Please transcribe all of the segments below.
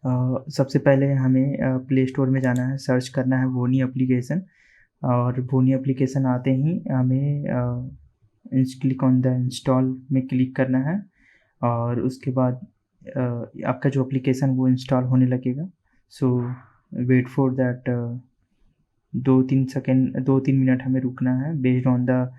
सबसे पहले हमें प्ले स्टोर में जाना है, सर्च करना है वोनी एप्लीकेशन और वोनी एप्लीकेशन आते ही हमें क्लिक ऑन द इंस्टॉल में क्लिक करना है और उसके बाद आपका जो एप्लीकेशन वो इंस्टॉल होने लगेगा। सो वेट फॉर दैट 2-3 मिनट हमें रुकना है बेस्ड ऑन द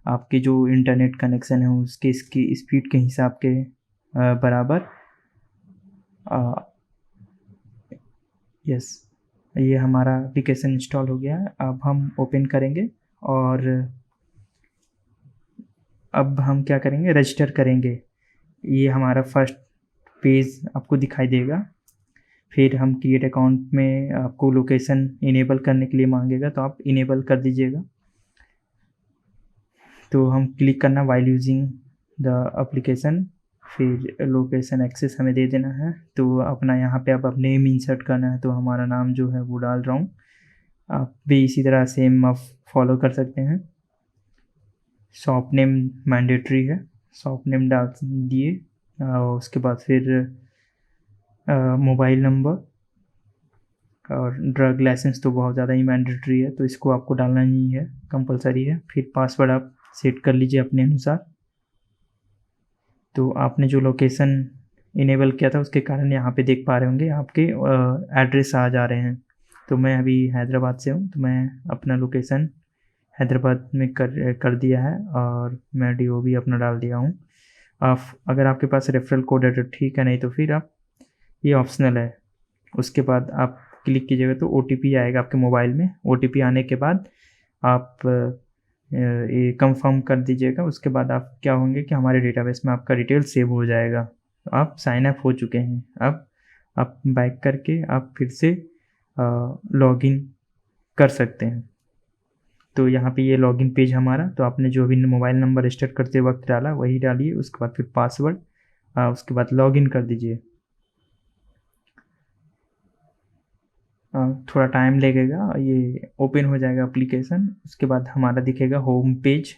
आपके जो इंटरनेट कनेक्शन है उसके इसकी स्पीड के हिसाब के बराबर। यस, ये हमारा एप्लीकेशन इंस्टॉल हो गया है। अब हम ओपन करेंगे और अब हम क्या करेंगे, रजिस्टर करेंगे। ये हमारा फर्स्ट पेज आपको दिखाई देगा। फिर हम क्रिएट अकाउंट में आपको लोकेशन इनेबल करने के लिए मांगेगा, तो आप इनेबल कर दीजिएगा। तो हम क्लिक करना व्हाइल यूजिंग द एप्लीकेशन, फिर लोकेशन एक्सेस हमें दे देना है। तो अपना यहाँ पे अब नेम इंसर्ट करना है, तो हमारा नाम जो है वो डाल रहा हूँ। आप भी इसी तरह सेम आप फॉलो कर सकते हैं। शॉप नेम मैंडेटरी है, शॉप नेम डाल दिए। उसके बाद फिर मोबाइल नंबर और ड्रग लाइसेंस तो बहुत ज़्यादा ही मैंडेटरी है, तो इसको आपको डालना ही है, कंपलसरी है। फिर पासवर्ड आप सेट कर लीजिए अपने अनुसार। तो आपने जो लोकेशन इनेबल किया था उसके कारण यहाँ पे देख पा रहे होंगे आपके एड्रेस आ जा रहे हैं। तो मैं अभी हैदराबाद से हूँ, तो मैं अपना लोकेशन हैदराबाद में कर दिया है और मैं DOB अपना डाल दिया हूँ। आप अगर आपके पास रेफरल कोड है तो ठीक है, नहीं तो फिर आप, ये ऑप्शनल है। उसके बाद आप क्लिक कीजिएगा तो OTP आएगा आपके मोबाइल में। OTP आने के बाद आप ये कंफर्म कर दीजिएगा। उसके बाद आप क्या होंगे कि हमारे डेटाबेस में आपका डिटेल सेव हो जाएगा। तो आप साइन अप हो चुके हैं। अब आप बैक करके आप फिर से लॉगिन कर सकते हैं। तो यहाँ पे ये लॉगिन पेज हमारा, तो आपने जो भी मोबाइल नंबर रजिस्टर करते वक्त डाला वही डालिए। उसके बाद फिर पासवर्ड, उसके बाद लॉगिन कर दीजिए। थोड़ा टाइम लगेगा, ये ओपन हो जाएगा एप्लीकेशन। उसके बाद हमारा दिखेगा होम पेज।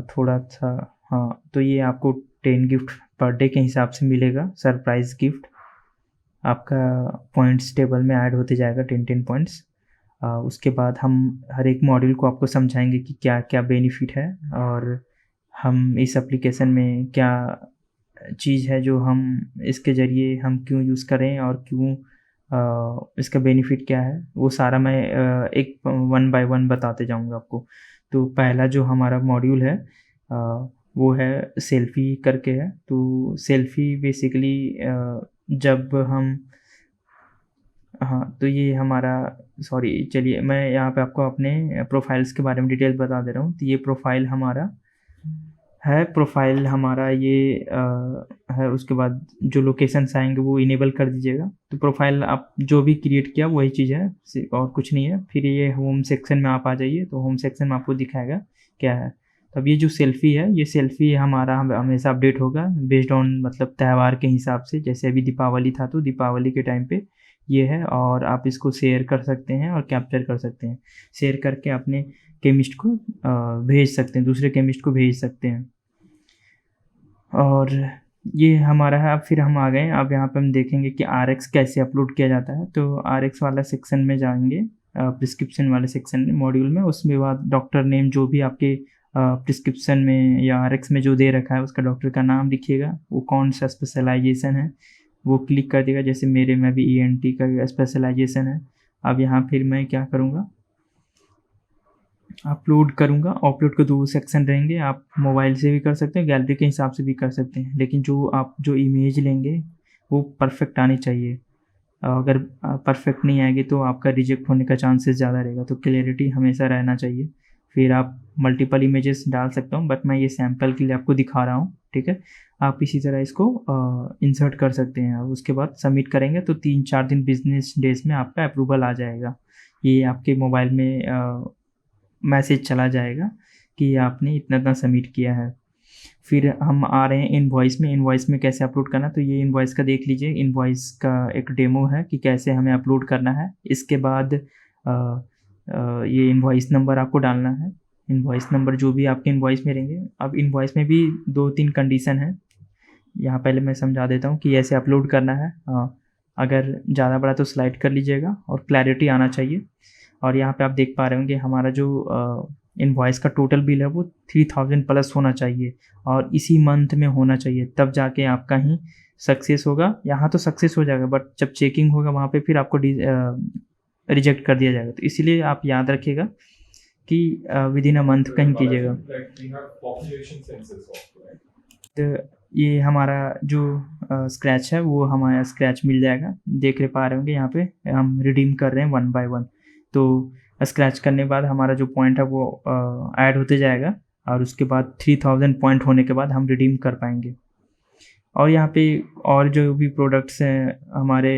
थोड़ा सा, हाँ, तो ये आपको 10 गिफ्ट पर डे के हिसाब से मिलेगा, सरप्राइज़ गिफ्ट। आपका पॉइंट्स टेबल में ऐड होते जाएगा 10 पॉइंट्स। उसके बाद हम हर एक मॉड्यूल को आपको समझाएंगे कि क्या क्या बेनिफिट है और हम इस एप्लीकेशन में क्या चीज़ है जो हम इसके ज़रिए हम क्यों यूज़ करें और क्यों इसका बेनिफिट क्या है, वो सारा मैं एक 1 बाय 1 बताते जाऊँगा आपको। तो पहला जो हमारा मॉड्यूल है वो है सेल्फ़ी करके है। तो सेल्फ़ी बेसिकली जब हम, हाँ, तो ये हमारा, सॉरी, चलिए मैं यहाँ पे आपको अपने प्रोफ़ाइल्स के बारे में डिटेल बता दे रहा हूँ। तो ये प्रोफ़ाइल हमारा है, प्रोफ़ाइल हमारा ये है। उसके बाद जो लोकेशंस आएँगे वो इनेबल कर दीजिएगा। तो प्रोफ़ाइल आप जो भी क्रिएट किया वही चीज़ है, और कुछ नहीं है। फिर ये होम सेक्शन में आप आ जाइए, तो होम सेक्शन में आपको दिखाएगा क्या है। तो अब ये जो सेल्फ़ी है, ये सेल्फ़ी हमारा हमेशा अपडेट होगा बेस्ड ऑन मतलब त्यौहार के हिसाब से। जैसे अभी दीपावली था तो दीपावली के टाइम पे ये है, और आप इसको शेयर कर सकते हैं और कैप्चर कर सकते हैं। शेयर करके अपने केमिस्ट को भेज सकते हैं, दूसरे केमिस्ट को भेज सकते हैं। और ये हमारा है। अब फिर हम आ गए, अब यहाँ पे हम देखेंगे कि RX कैसे अपलोड किया जाता है। तो RX वाला सेक्शन में जाएँगे, प्रिस्क्रिप्शन वाले सेक्शन में, मॉड्यूल में। उसमें बाद डॉक्टर नेम जो भी आपके प्रिस्क्रिप्शन में या RX में जो दे रखा है उसका डॉक्टर का नाम लिखिएगा, वो कौन-सा स्पेशलाइज़ेशन है वो क्लिक कर दिएगा। जैसे मेरे में भी ENT का स्पेशलाइज़ेशन है। अब यहाँ फिर मैं क्या करूँगा, अपलोड करूँगा। अपलोड के 2 सेक्शन रहेंगे, आप मोबाइल से भी कर सकते हैं, गैलरी के हिसाब से भी कर सकते हैं। लेकिन जो आप जो इमेज लेंगे वो परफेक्ट आनी चाहिए। अगर परफेक्ट नहीं आएगी तो आपका रिजेक्ट होने का चांसेस ज़्यादा रहेगा, तो क्लैरिटी हमेशा रहना चाहिए। फिर आप मल्टीपल इमेजेस डाल सकता हूँ, बट मैं ये सैंपल के लिए आपको दिखा रहा हूँ, ठीक है। आप इसी तरह इसको इंसर्ट कर सकते हैं। और उसके बाद सबमिट करेंगे तो 3-4 दिन बिजनेस डेज़ में आपका अप्रूवल आ जाएगा। ये आपके मोबाइल में मैसेज चला जाएगा कि आपने इतना-इतना सबमिट किया है। फिर हम आ रहे हैं इनवॉइस में। इनवॉइस में कैसे अपलोड करना, तो ये इनवॉइस का देख लीजिए। इनवॉइस का एक डेमो है कि कैसे हमें अपलोड करना है। इसके बाद ये इनवॉइस नंबर आपको डालना है। इनवॉइस नंबर जो भी आपके इनवॉइस में रहेंगे। अब इनवॉइस में भी 2-3 कंडीशन है, यहाँ पहले मैं समझा देता हूँ कि ऐसे अपलोड करना है। अगर ज़्यादा बड़ा तो स्लाइड कर लीजिएगा और क्लैरिटी आना चाहिए। और यहाँ पे आप देख पा रहे होंगे हमारा जो इनवॉइस का टोटल बिल है वो 3000 प्लस होना चाहिए और इसी मंथ में होना चाहिए, तब जाके आपका ही सक्सेस होगा। यहाँ तो सक्सेस हो जाएगा बट जब चेकिंग होगा वहाँ पे फिर आपको रिजेक्ट कर दिया जाएगा। तो इसीलिए आप याद रखिएगा कि विदिन अ मंथ कहीं कीजिएगा। तो ये हमारा जो स्क्रैच है वो हमारा स्क्रैच मिल जाएगा, देख पा रहे होंगे यहाँ पे हम रिडीम कर रहे हैं 1 बाय 1। तो स्क्रैच करने के बाद हमारा जो पॉइंट है वो ऐड होते जाएगा और उसके बाद 3000 पॉइंट होने के बाद हम रिडीम कर पाएंगे। और यहाँ पे और जो भी प्रोडक्ट्स हैं हमारे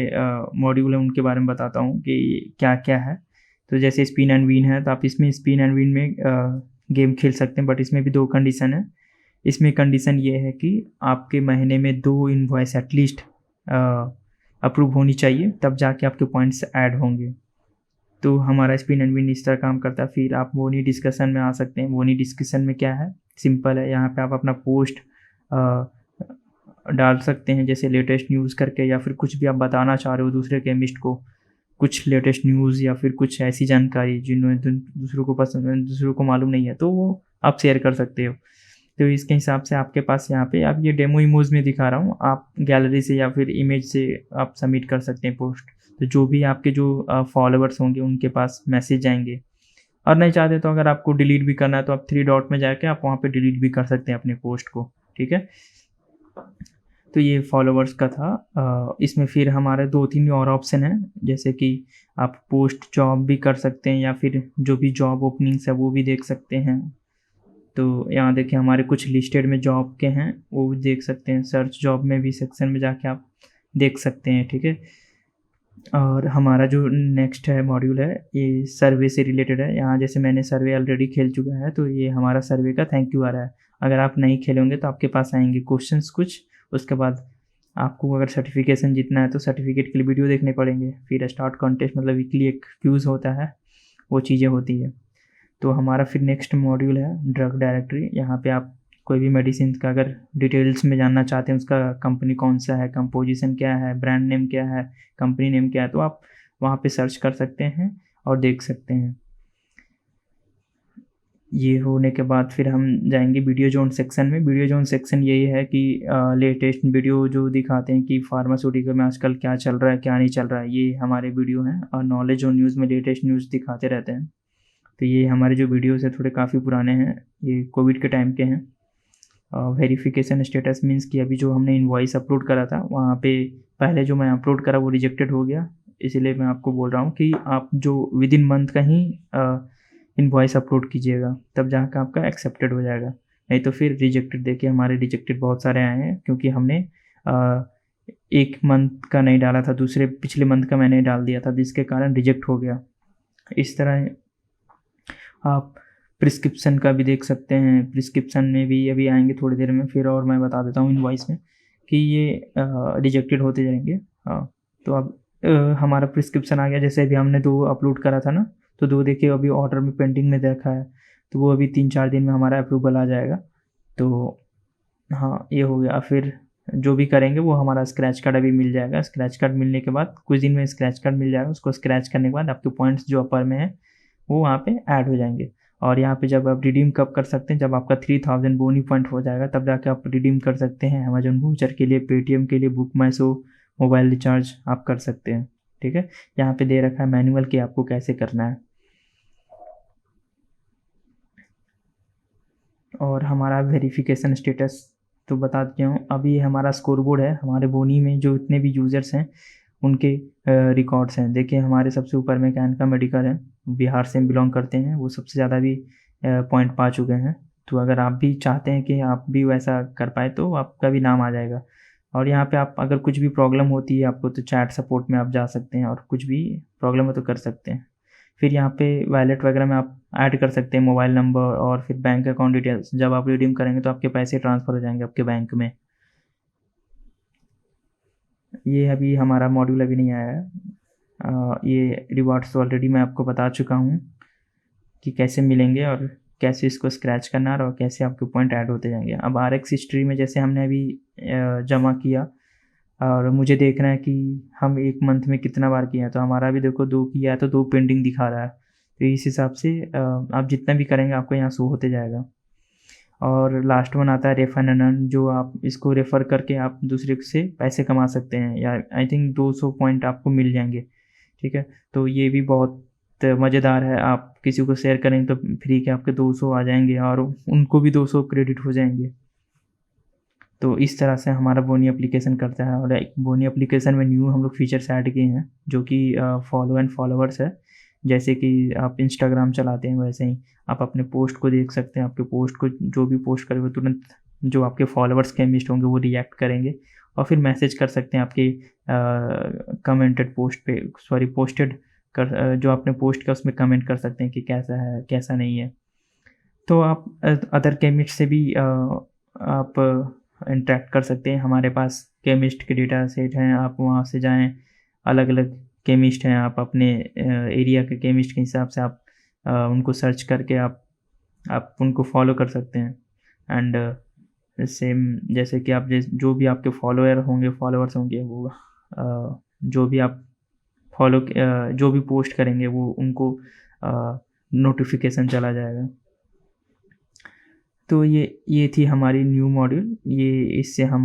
मॉड्यूल हैं उनके बारे में बताता हूँ कि क्या क्या है। तो जैसे स्पिन एंड विन है, तो आप इसमें स्पिन एंड विन में गेम खेल सकते हैं, बट इसमें भी 2 कंडीशन है। इसमें कंडीशन ये है कि आपके महीने में 2 इनवॉइस एटलीस्ट अप्रूव होनी चाहिए, तब जाके आपके पॉइंट्स ऐड होंगे। तो हमारा स्पिन एंड विन इस तरह काम करता है। फिर आप बोनी डिस्कशन में आ सकते हैं। बोनी डिस्कशन में क्या है, सिंपल है, यहाँ पे आप अपना पोस्ट डाल सकते हैं, जैसे लेटेस्ट न्यूज़ करके, या फिर कुछ भी आप बताना चाह रहे हो दूसरे केमिस्ट को, कुछ लेटेस्ट न्यूज़ या फिर कुछ ऐसी जानकारी जिन्होंने दूसरों को पसंद, दूसरों को मालूम नहीं है, तो वो आप शेयर कर सकते हो। तो इसके हिसाब से आपके पास यहाँ पे आप ये डेमो इमोज में दिखा रहा हूँ, आप गैलरी से या फिर इमेज से आप सबमिट कर सकते हैं पोस्ट। तो जो भी आपके जो फॉलोअर्स होंगे उनके पास मैसेज जाएंगे। और नहीं चाहते तो अगर आपको डिलीट भी करना है तो आप 3 डॉट में जाके आप वहाँ पे डिलीट भी कर सकते हैं अपने पोस्ट को, ठीक है। तो ये फॉलोअर्स का था। इसमें फिर हमारे 2-3 और ऑप्शन हैं, जैसे कि आप पोस्ट जॉब भी कर सकते हैं या फिर जो भी जॉब ओपनिंग्स है वो भी देख सकते हैं। तो यहाँ देखिए हमारे कुछ लिस्टेड में जॉब के हैं, वो भी देख सकते हैं। सर्च जॉब में भी सेक्शन में जाके आप देख सकते हैं, ठीक है। और हमारा जो नेक्स्ट है मॉड्यूल है ये सर्वे से रिलेटेड है। यहाँ जैसे मैंने सर्वे ऑलरेडी खेल चुका है, तो ये हमारा सर्वे का थैंक यू आ रहा है। अगर आप नहीं खेलोगे तो आपके पास आएंगे क्वेश्चंस कुछ, उसके बाद आपको अगर सर्टिफिकेशन जीतना है तो सर्टिफिकेट के लिए वीडियो देखने पड़ेंगे। फिर स्टार्ट कॉन्टेस्ट मतलब वीकली एक क्यूज़ होता है, वो चीज़ें होती है। तो हमारा फिर नेक्स्ट मॉड्यूल है ड्रग डायरेक्टरी। यहाँ पे आप कोई भी मेडिसिन का अगर डिटेल्स में जानना चाहते हैं, उसका कंपनी कौन सा है, कंपोजिशन क्या है, ब्रांड नेम क्या है, कंपनी नेम क्या है, तो आप वहाँ पे सर्च कर सकते हैं और देख सकते हैं। ये होने के बाद फिर हम जाएंगे वीडियो जोन सेक्शन में। वीडियो जोन सेक्शन यही है कि लेटेस्ट वीडियो जो दिखाते हैं कि फार्मास्यूटिकल में आजकल क्या चल रहा है क्या नहीं चल रहा है, ये हमारे वीडियो हैं। और नॉलेज ऑन न्यूज़ में लेटेस्ट न्यूज़ दिखाते रहते हैं। तो ये हमारे जो वीडियोस है थोड़े काफ़ी पुराने हैं, ये कोविड के टाइम के हैं। वेरिफिकेशन स्टेटस मीन्स कि अभी जो हमने इनवॉइस अपलोड करा था वहाँ पे पहले जो मैं अपलोड करा वो रिजेक्टेड हो गया, इसलिए मैं आपको बोल रहा हूँ कि आप जो विदिन मंथ का ही इनवॉइस अपलोड कीजिएगा, तब जाकर आपका एक्सेप्टेड हो जाएगा। नहीं तो फिर रिजेक्टेड, देखिए हमारे रिजेक्टेड बहुत सारे आए हैं क्योंकि हमने 1 मंथ का नहीं डाला था, दूसरे पिछले मंथ का मैंने डाल दिया था, जिसके कारण रिजेक्ट हो गया। इस तरह आप प्रिस्क्रिप्शन का भी देख सकते हैं। प्रिस्क्रिप्शन में भी अभी आएंगे थोड़ी देर में फिर, और मैं बता देता हूँ इनवॉइस में कि ये रिजेक्टेड होते जाएंगे। हाँ, तो अब हमारा प्रिस्क्रिप्शन आ गया। जैसे अभी हमने 2 अपलोड करा था ना, तो 2 देखिए अभी ऑर्डर में पेंडिंग में देखा है, तो वो अभी 3-4 दिन में हमारा अप्रूवल आ जाएगा। तो हाँ, ये हो गया। फिर जो भी करेंगे वो हमारा स्क्रैच कार्ड अभी मिल जाएगा। स्क्रैच कार्ड मिलने के बाद कुछ दिन में स्क्रैच कार्ड मिल जाएगा। उसको स्क्रैच करने के बाद आपके पॉइंट्स जो अपर में है वो वहाँ पे ऐड हो जाएंगे। और यहाँ पे जब आप रिडीम कब कर सकते हैं, जब आपका 3000 बोनी पॉइंट हो जाएगा, तब जाके आप रिडीम कर सकते हैं अमेजन वाउचर के लिए, पेटीएम के लिए, बुक माई शो, मोबाइल रिचार्ज आप कर सकते हैं, ठीक है। यहाँ पे दे रखा है मैनुअल कि आपको कैसे करना है। और हमारा वेरिफिकेशन स्टेटस तो बता दिया हूँ। अभी हमारा स्कोर बोर्ड है, हमारे बोनी में जो इतने भी यूज़र्स हैं उनके रिकॉर्ड्स हैं। देखिए हमारे सबसे ऊपर में कैनका मेडिकल है, बिहार से बिलोंग करते हैं, वो सबसे ज़्यादा भी पॉइंट पा चुके हैं। तो अगर आप भी चाहते हैं कि आप भी वैसा कर पाए तो आपका भी नाम आ जाएगा। और यहाँ पे आप अगर कुछ भी प्रॉब्लम होती है आपको, तो चैट सपोर्ट में आप जा सकते हैं और कुछ भी प्रॉब्लम हो तो कर सकते हैं। फिर यहाँ पे वैलेट वगैरह में आप ऐड कर सकते हैं मोबाइल नंबर और फिर बैंक अकाउंट डिटेल्स। जब आप रिडीम करेंगे तो आपके पैसे ट्रांसफ़र हो जाएंगे आपके बैंक में। ये अभी हमारा मॉड्यूल अभी नहीं आया है। ये रिवॉर्ड्स ऑलरेडी मैं आपको बता चुका हूँ कि कैसे मिलेंगे और कैसे इसको स्क्रैच करना है और कैसे आपके पॉइंट ऐड होते जाएंगे। अब RX हिस्ट्री में जैसे हमने अभी जमा किया और मुझे देखना है कि हम 1 मंथ में कितना बार किया है, तो हमारा भी देखो 2 किया है तो 2 पेंडिंग दिखा रहा है। तो इस हिसाब से आप जितना भी करेंगे आपको यहाँ शो होते जाएगा। और लास्ट वन आता है रेफर एंड अर्न, जो आप इसको रेफ़र करके आप दूसरे से पैसे कमा सकते हैं, या आई थिंक 200 पॉइंट आपको मिल जाएँगे, ठीक है? तो ये भी बहुत मज़ेदार है, आप किसी को शेयर करेंगे तो फ्री के आपके 200 आ जाएँगे और उनको भी 200 क्रेडिट हो जाएँगे। तो इस तरह से हमारा बोनी एप्लीकेशन करता है। और एक बोनी एप्लीकेशन में न्यू हम लोग फीचर्स ऐड किए हैं, जो कि फॉलो एंड फॉलोवर्स है। जैसे कि आप इंस्टाग्राम चलाते हैं वैसे ही आप अपने पोस्ट को देख सकते हैं, आपके पोस्ट को जो भी पोस्ट करेंगे तुरंत जो आपके फॉलोवर्स केमिस्ट होंगे वो रिएक्ट करेंगे और फिर मैसेज कर सकते हैं आपके कमेंटेड पोस्ट पे, सॉरी पोस्टेड जो आपने पोस्ट किया उसमें कमेंट कर सकते हैं कि कैसा है, कैसा नहीं है। तो आप अदर केमिस्ट से भी आप इंटरैक्ट कर सकते हैं। हमारे पास केमिस्ट के डेटा सेट हैं, आप वहाँ से जाएँ, अलग-अलग केमिस्ट हैं, आप अपने एरिया के केमिस्ट के हिसाब से आप उनको सर्च करके आप उनको फॉलो कर सकते हैं। एंड सेम जैसे कि आप जो भी आपके फॉलोवर्स होंगे वो जो भी आप जो भी पोस्ट करेंगे वो उनको नोटिफ़िकेशन चला जाएगा। तो ये थी हमारी न्यू मॉड्यूल। इससे हम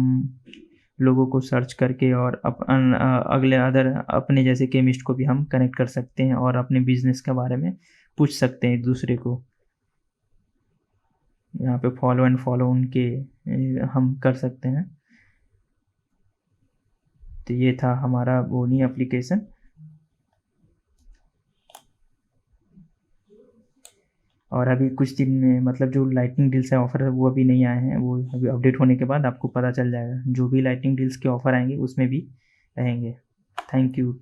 लोगों को सर्च करके और अगले अपने जैसे केमिस्ट को भी हम कनेक्ट कर सकते हैं और अपने बिज़नेस के बारे में पूछ सकते हैं एक-दूसरे को। यहाँ पे फॉलो एंड फॉलो उनके हम कर सकते हैं। तो ये था हमारा बोनी एप्लीकेशन। और अभी कुछ दिन में मतलब जो लाइटनिंग डील्स है ऑफ़र है वो अभी नहीं आए हैं, वो अभी अपडेट होने के बाद आपको पता चल जाएगा। जो भी लाइटनिंग डील्स के ऑफ़र आएँगे उसमें भी रहेंगे। Thank you.